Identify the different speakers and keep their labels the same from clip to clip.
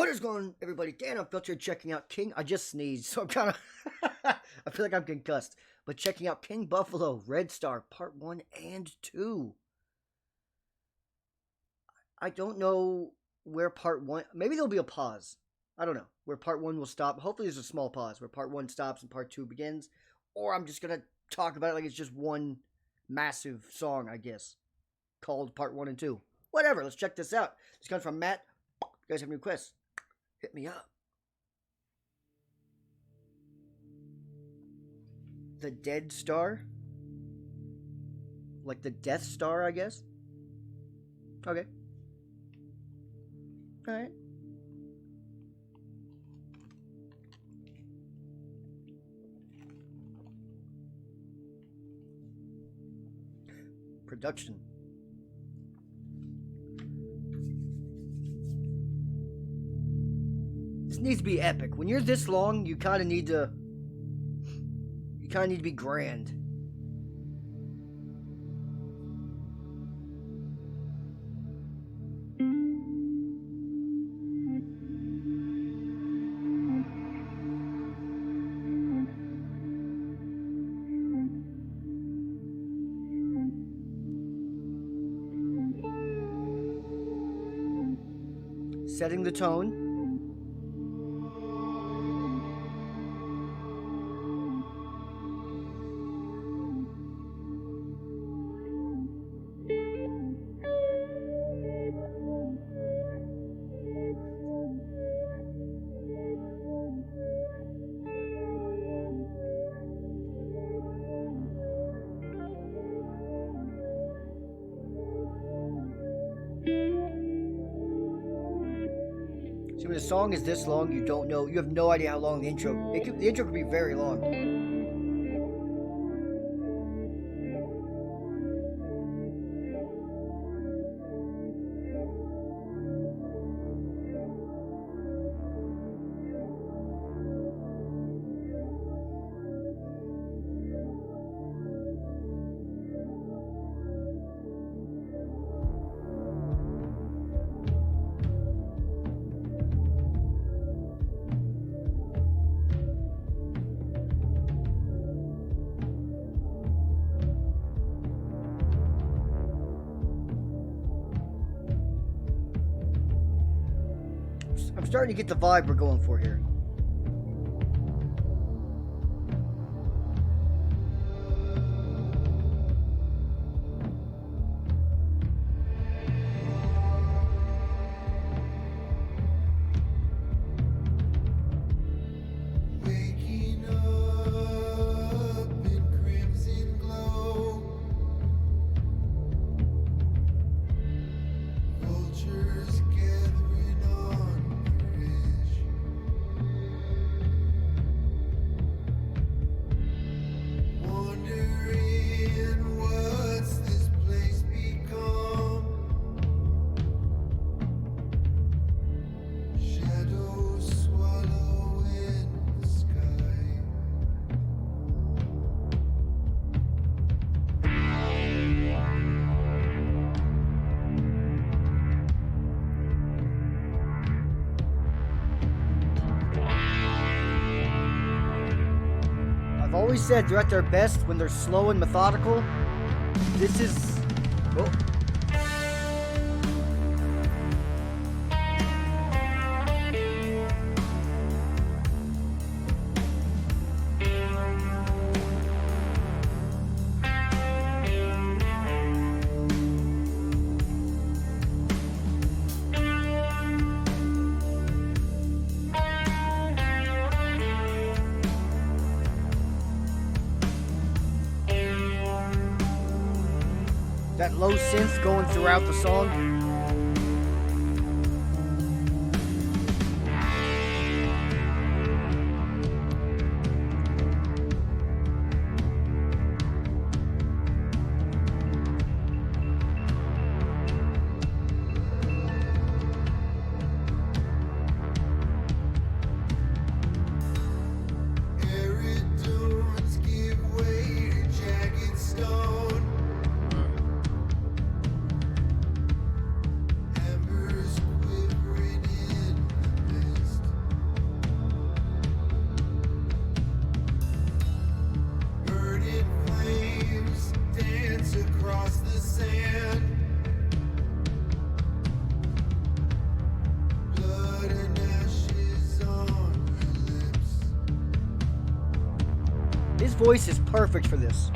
Speaker 1: What is going on, everybody? Dan Unfiltered checking out King. I just sneezed, so I'm kind of... I feel like I'm concussed. But checking out King Buffalo, Red Star, Part 1 and 2. I don't know where Part 1... Maybe there'll be a pause. I don't know. Where Part 1 will stop. Hopefully there's a small pause where Part 1 stops and Part 2 begins. Or I'm just going to talk about it like it's just one massive song, I guess. Called Part 1 and 2. Whatever, let's check this out. This comes from Matt. You guys have any requests? Hit me up. The Dead Star? Like the Death Star, I guess? Okay. Alright. Production. This needs to be epic. When you're this long, you kind of need to... You kind of need to be grand. Setting the tone. See, when a song is this long, you don't know, you have no idea how long the intro, the intro could be very long. I'm starting to get the vibe we're going for here. Always said they're at their best when they're slow and methodical. This is... Oh. That low synth going throughout the song. His voice is perfect for this.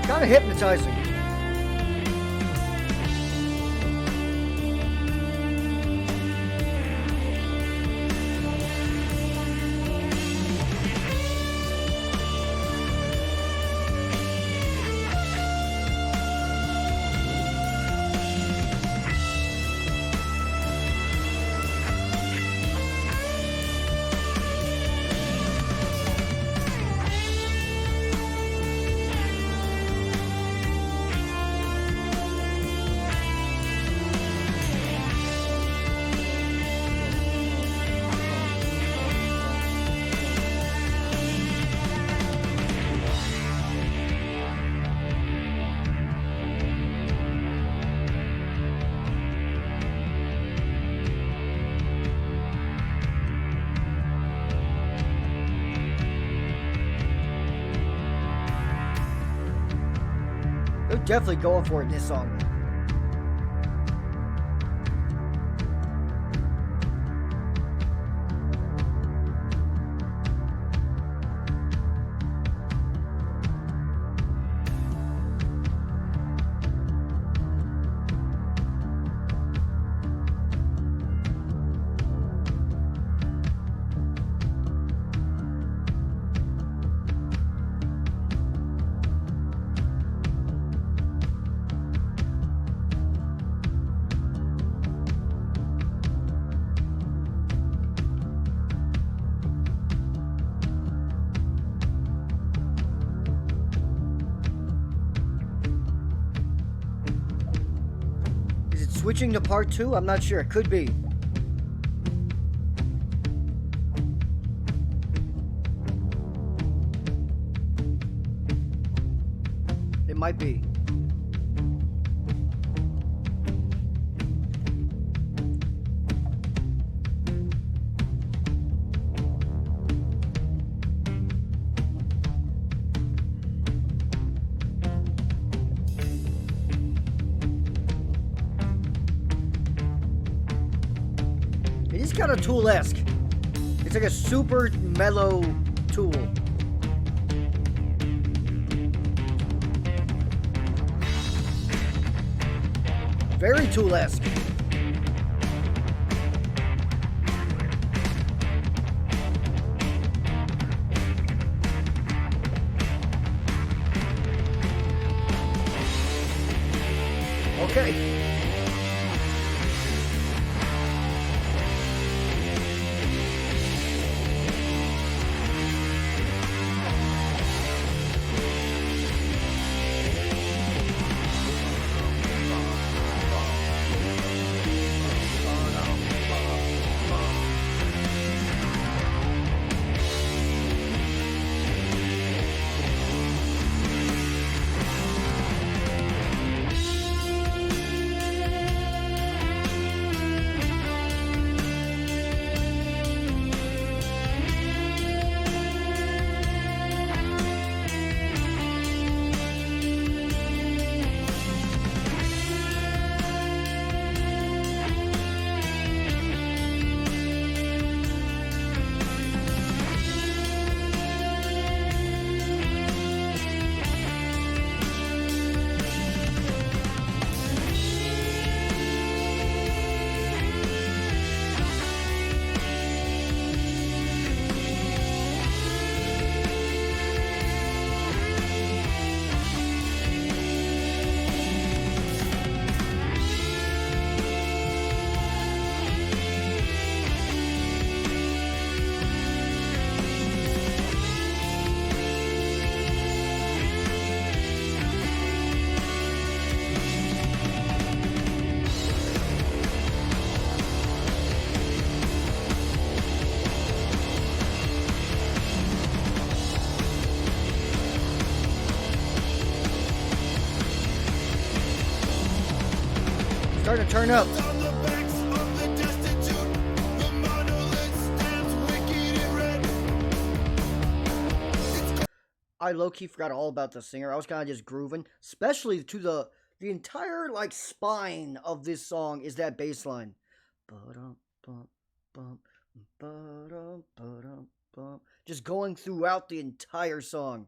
Speaker 1: Kind of hypnotizing. They're definitely going for it in this song. Switching to part 2? I'm not sure. It could be. It might be. It is kind of Tool-esque. It's like a super mellow Tool. Very Tool-esque. Okay. Starting to turn up. I low-key forgot all about the singer. I was kind of just grooving, especially to the entire like spine of this song is that bass line. Just going throughout the entire song.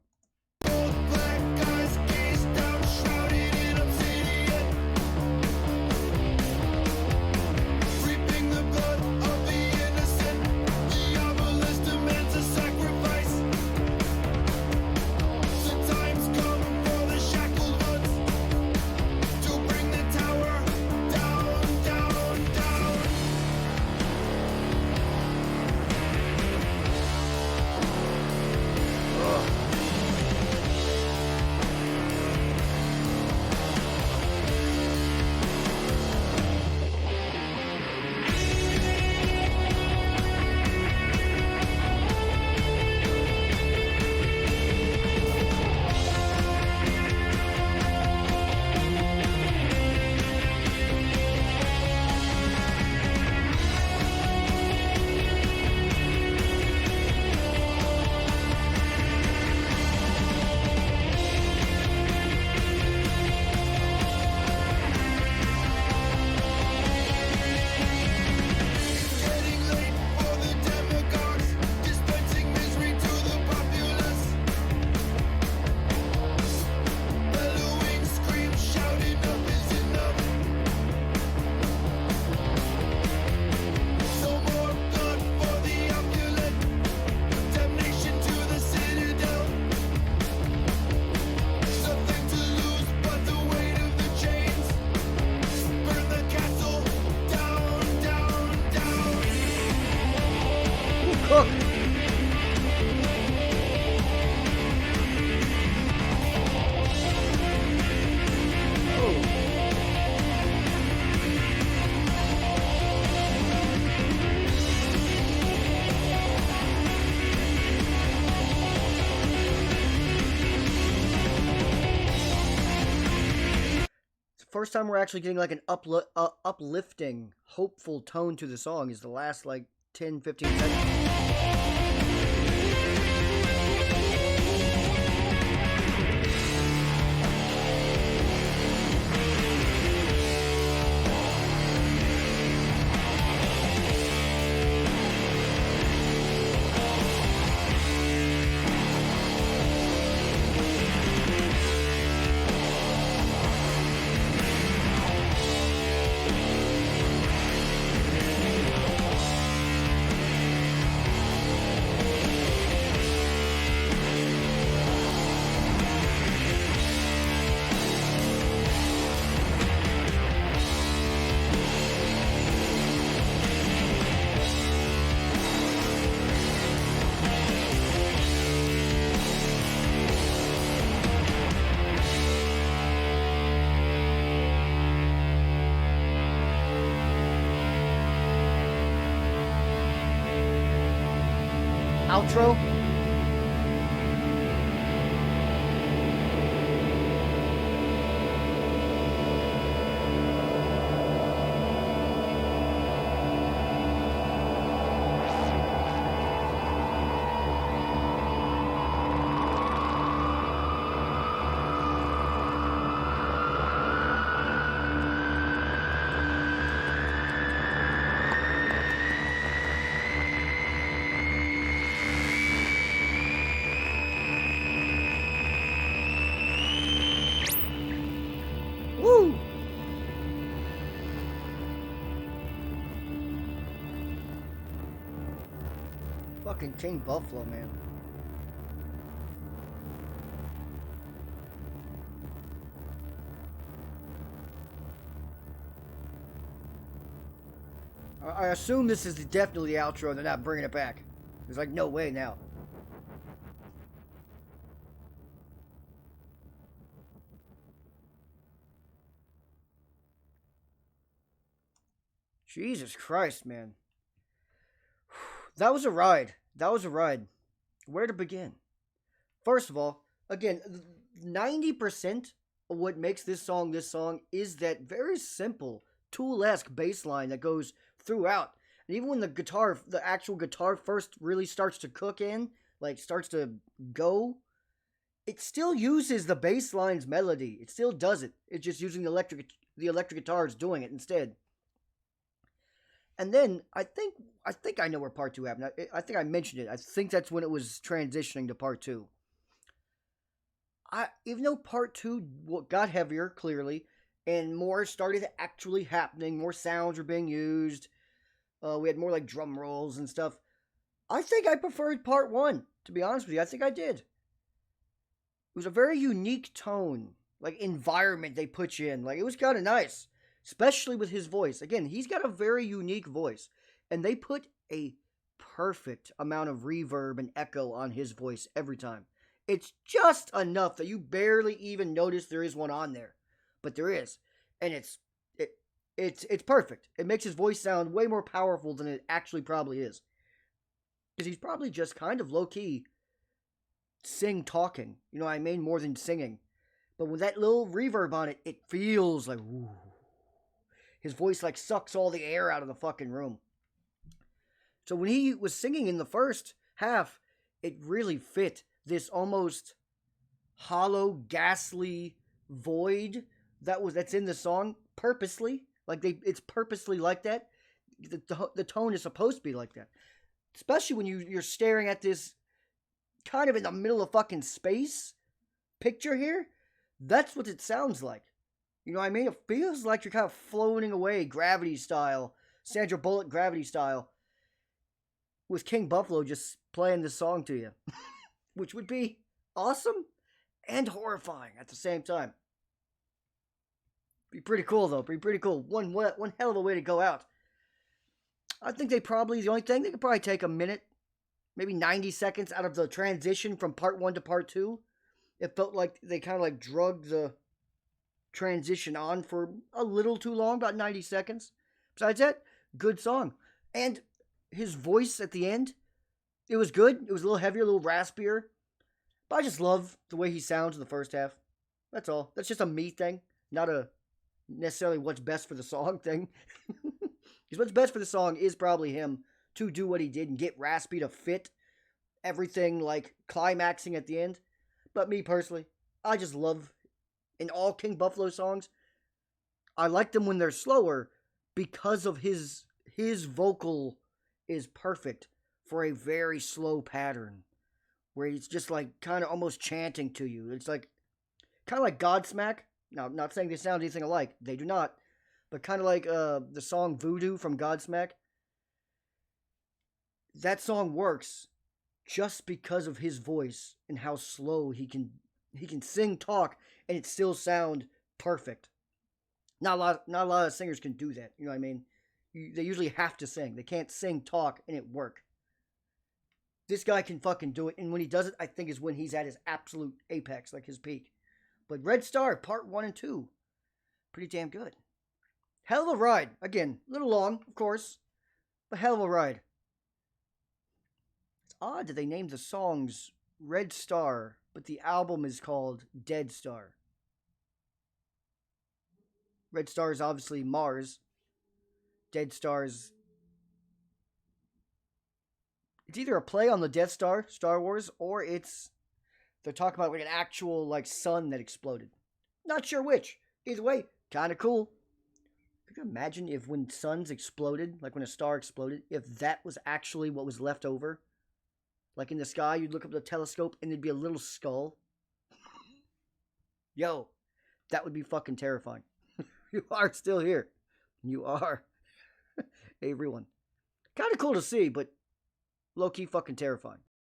Speaker 1: First time we're actually getting like an uplifting, hopeful tone to the song is the last like 10-15 seconds. outro. Woo! Fucking King Buffalo, man. I assume this is definitely the outro. They're not bringing it back. There's like no way now. Jesus Christ, man. That was a ride. That was a ride. Where to begin? First of all, again, 90% of what makes this song is that very simple Tool-esque bass line that goes throughout. And even when the actual guitar first really starts to cook in, like starts to go, it still uses the bass line's melody. It still does it. It's just using the electric guitars doing it instead. And then I think I know where part two happened. I think I mentioned it. I think that's when it was transitioning to part two. Even though part two got heavier clearly, and more started actually happening, more sounds were being used. We had more like drum rolls and stuff. I think I preferred part one. To be honest with you, I think I did. It was a very unique tone, like environment they put you in. Like it was kind of nice. Especially with his voice. Again, he's got a very unique voice. And they put a perfect amount of reverb and echo on his voice every time. It's just enough that you barely even notice there is one on there. But there is. And it's perfect. It makes his voice sound way more powerful than it actually probably is. Because he's probably just kind of low-key talking. You know what I mean? More than singing. But with that little reverb on it, it feels like, ooh. His voice like sucks all the air out of the fucking room. So when he was singing in the first half, it really fit this almost hollow, ghastly void that's in the song purposely. Like it's purposely like that. The tone is supposed to be like that. Especially when you're staring at this kind of in the middle of fucking space picture here. That's what it sounds like. You know what I mean? It feels like you're kind of floating away, gravity style, Sandra Bullock gravity style, with King Buffalo just playing this song to you, which would be awesome and horrifying at the same time. Be pretty cool though. Be pretty cool. One hell of a way to go out. I think the only thing they could probably take a minute, maybe 90 seconds out of the transition from part one to part two. It felt like they kind of like drug the transition on for a little too long, about 90 seconds. Besides that, good song. And his voice at the end, it was good. It was a little heavier, a little raspier. But I just love the way he sounds in the first half. That's all. That's just a me thing, not a necessarily what's best for the song thing. Because what's best for the song is probably him to do what he did and get raspy to fit everything like climaxing at the end. But me personally, I just love in all King Buffalo songs, I like them when they're slower because of his vocal is perfect for a very slow pattern where he's just like kind of almost chanting to you. It's like kind of like Godsmack. Now, I'm not saying they sound anything alike. They do not. But kind of like the song Voodoo from Godsmack. That song works just because of his voice and how slow he can sing, talk, and it still sound perfect. Not a lot of singers can do that. You know what I mean? They usually have to sing. They can't sing, talk, and it work. This guy can fucking do it, and when he does it, I think is when he's at his absolute apex, like his peak. But Red Star, part 1 and 2, pretty damn good. Hell of a ride. Again, a little long, of course, but hell of a ride. odd that they named the songs Red Star, but the album is called Dead Star. Red Star is obviously Mars. Dead Star is. It's either a play on the Death Star, Star Wars, or they're talking about like an actual like sun that exploded. Not sure which. Either way, kind of cool. Could you imagine if when suns exploded, like when a star exploded, if that was actually what was left over? Like in the sky, you'd look up the telescope and there'd be a little skull. Yo, that would be fucking terrifying. You are still here. You are. Everyone. Kind of cool to see, but low key fucking terrifying.